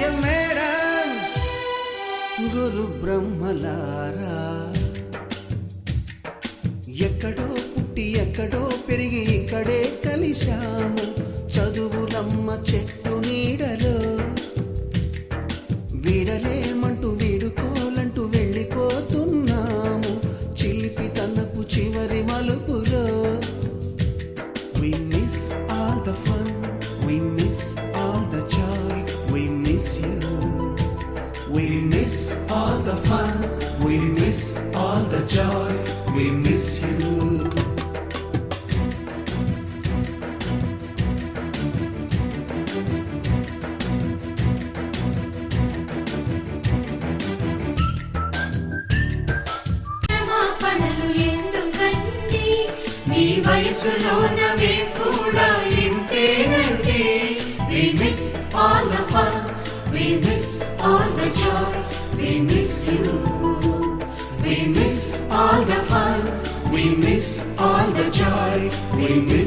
Dear madams, గురు బ్రహ్మలారా, ఎక్కడో పుట్టి ఎక్కడో పెరిగి ఇక్కడే కలిశాము చదువులమ్మ చెట్టు నీడలో. వీడలేమంటూ వీడుకోలంటూ వెళ్ళిపోతున్నాము చిలిపి తనపు చివరి మలుపులో. We miss all the fun, we miss all the joy, we miss you. We miss all the fun, we miss all the joy, we miss you. ఈ వయసులోనవే కూడా ఇంతేనండి. We miss all the fun, we miss all the joy, we miss you. We miss all the fun, we miss all the joy, we miss